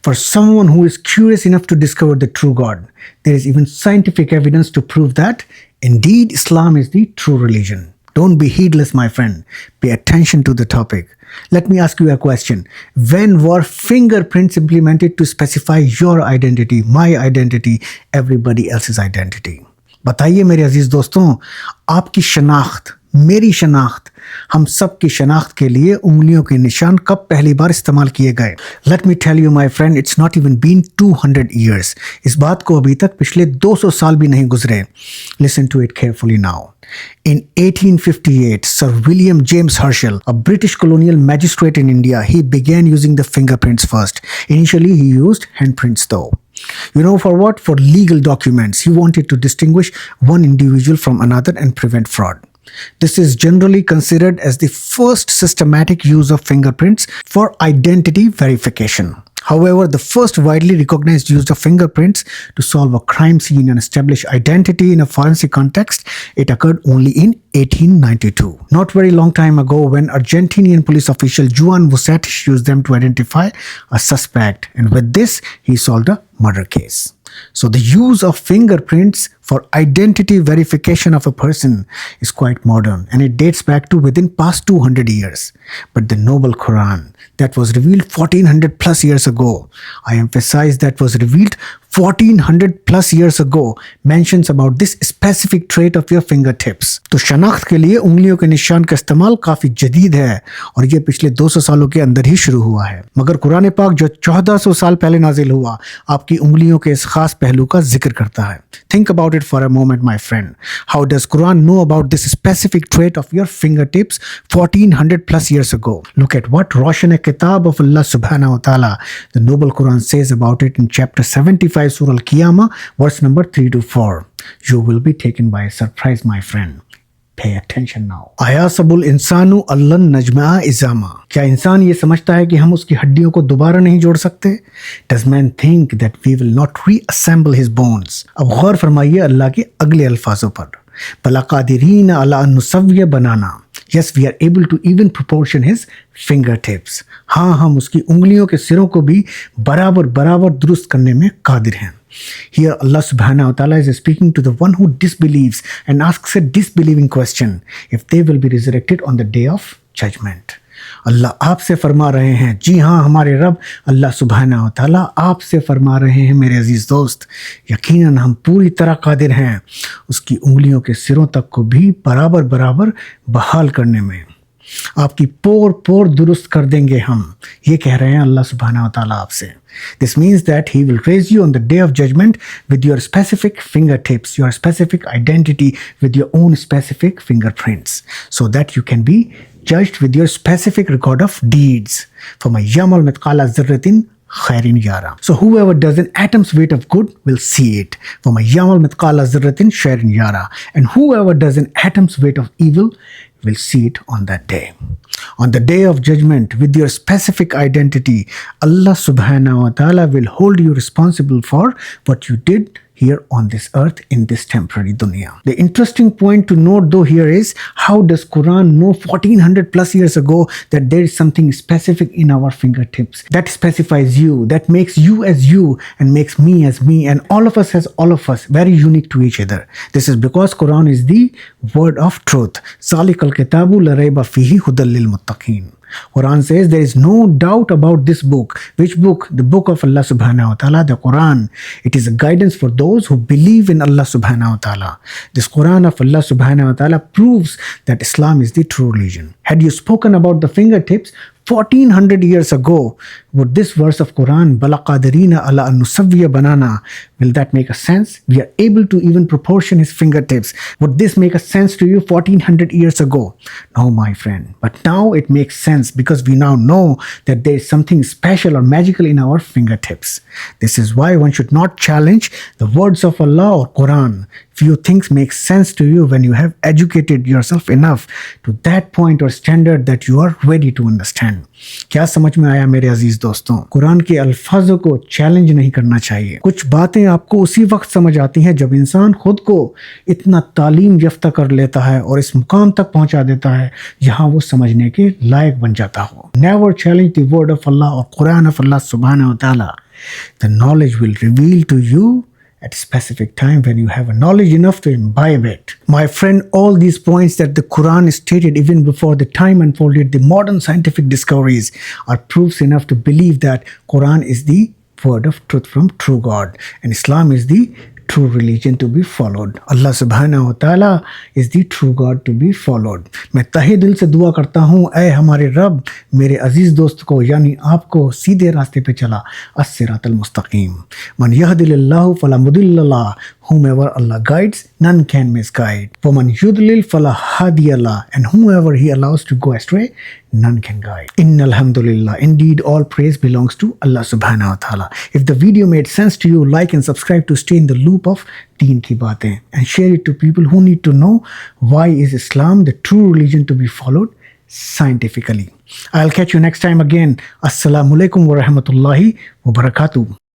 For someone who is curious enough to discover the true God, there is even scientific evidence to prove that indeed Islam is the true religion. Don't be heedless, my friend. Pay attention to the topic. Let me ask you a question. When were fingerprints implemented to specify your identity, my identity, everybody else's identity? बताइए मेरे अजीज दोस्तों, आपकी शनाख्त, मेरी शनाख्त, हम सब की शनाख्त के लिए उंगलियों के निशान कब पहली बार इस्तेमाल किए गए? Let me tell you my friend, it's not even been 200 years. इस बात को अभी तक पिछले 200 साल भी नहीं गुजरे. Listen to it carefully now. In 1858, Sir William James Herschel, a British colonial magistrate in India, he began using the fingerprints first. Initially, he used handprints though. You know for what? For legal documents. He wanted to distinguish one individual from another and prevent fraud. This is generally considered as the first systematic use of fingerprints for identity verification. However, the first widely recognized use of fingerprints to solve a crime scene and establish identity in a forensic context, it occurred only in 1892. Not very long time ago, when Argentinian police official Juan Vucetich used them to identify a suspect, and with this, he solved a murder case. So the use of fingerprints for identity verification of a person is quite modern, and it dates back to within past 200 years. But the noble Quran that was revealed 1400 plus years ago, I emphasize that was revealed 1400 plus years ago, mentions about this specific trait of your fingertips. तो शनाख्त के लिए उंगलियों के निशान का इस्तेमाल काफी जदीद है और ये पिछले 200 सालों के अंदर ही शुरू हुआ है. मगर कुरान पाक जो 1400 साल पहले नाजिल हुआ, आपकी उंगलियों के इस खास पहलू का जिक्र करता है. Think about it for a moment, my friend. How does Quran know about this specific trait of your fingertips 1400 plus years ago? Look at what Roshan Kitab of Allah subhanahu wa ta'ala, the noble Quran says about it in chapter 75 Surah Al-Qiyamah, verse number 3 to 4. You will be taken by a surprise, my friend. Pay attention now. Ayasabul insanu allan najma'a izama. क्या इंसान ये समझता है कि हम उसकी हड्डियों को दोबारा नहीं जोड़ सकते? Does man think that we will not reassemble his bones? अब गौर फरमाइए अल्लाह के अगले अल्फाजों पर. बला कादिरीन अला अन नुसव्विय बनाना. Yes, we are able to even proportion his fingertips. हाँ, हम उसकी उंगलियों के सिरों को भी बराबर बराबर दुरुस्त करने में कादिर हैं. Here Allah subhanahu wa ta'ala is speaking to the one who disbelieves and asks a disbelieving question if they will be resurrected on the day of judgment. अल्लाह आपसे फरमा रहे हैं, जी हाँ हमारे रब अल्लाह सुब्हानहू व तआला आपसे फरमा रहे हैं मेरे अजीज दोस्त, यकीनन हम पूरी तरह कादिर हैं उसकी उंगलियों के सिरों तक को भी बराबर बराबर बहाल करने में. आपकी पोर पोर दुरुस्त कर देंगे हम, ये कह रहे हैं अल्लाह सुब्हानहू व तआला आपसे. This means that he will raise you on the day of judgment with your specific fingertips, your specific identity, with your own specific fingerprints, so that you can be judged with your specific record of deeds. فَمَنْ يَعْمَلْ مِثْقَالَ ذَرَّةٍ خَيْرٍ يَرَهُ. So whoever does an atom's weight of good will see it. وَمَنْ يَعْمَلْ مِثْقَالَ ذَرَّةٍ شَرٍّ يَرَهُ. And whoever does an atom's weight of evil will see it on that day. On the day of judgment, with your specific identity, Allah subhanahu wa ta'ala will hold you responsible for what you did here on this earth in this temporary dunya. The interesting point to note though here is, how does Quran know 1400 plus years ago that there is something specific in our fingertips that specifies you, that makes you as you and makes me as me and all of us as all of us, very unique to each other? This is because Quran is the word of truth. Zalikal kitabu la rayba fihi hudal lil muttaqin. Quran says there is no doubt about this book. Which book? The book of Allah subhanahu wa ta'ala, the Quran. It is a guidance for those who believe in Allah subhanahu wa ta'ala. This Quran of Allah subhanahu wa ta'ala proves that Islam is the true religion. Had you spoken about the fingertips 1400 years ago, would this verse of Quran, Bala qadirina ala an nusawwiya banana, will that make a sense? We are able to even proportion his fingertips. Would this make a sense to you 1400 years ago? No, my friend. But now it makes sense because we now know that there is something special or magical in our fingertips. This is why one should not challenge the words of Allah or Quran. Few things make sense to you when you have educated yourself enough to that point or standard that you are ready to understand. क्या समझ में आया मेरे अजीज दोस्तों? कुरान के अल्फाजों को challenge नहीं करना चाहिए. कुछ बातें आपको उसी वक्त समझ आती हैं जब इंसान खुद को इतना तालीम याफ्ता कर लेता है और इस मुकाम तक पहुंचा देता है जहां वो समझने के लायक बन जाता हो. Never challenge the word of Allah or Quran of Allah subhanahu wa ta'ala The knowledge will reveal to you at a specific time when you have a knowledge enough to imbibe it. My friend, all these points that the Quran stated even before the time unfolded, the modern scientific discoveries are proofs enough to believe that Quran is the word of truth from true God and Islam is the true religion to be followed. Allah subhanahu wa ta'ala is the true God to be followed. मैं तहे दिल से दुआ करता हूँ, ऐ हमारे रब मेरे अजीज दोस्त को यानी आपको सीधे रास्ते पे चला, अस्सिरातल मुस्तकीम। मन यहदिल्लाहु फला मुदिल्ल लह, whomever Allah guides, none can misguide. وَمَنْ يُضْلِلْ فَلَا هَادِيَ لَهُ, and whoever He allows to go astray, none can guide. Inna alhamdulillah, indeed all praise belongs to Allah subhanahu wa ta'ala. If the video made sense to you, like and subscribe to stay in the loop of Deen Ki Baatein and share it to people who need to know why is Islam the true religion to be followed scientifically. I'll catch you next time again. Assalamu alaikum wa rahmatullahi wa barakatuh.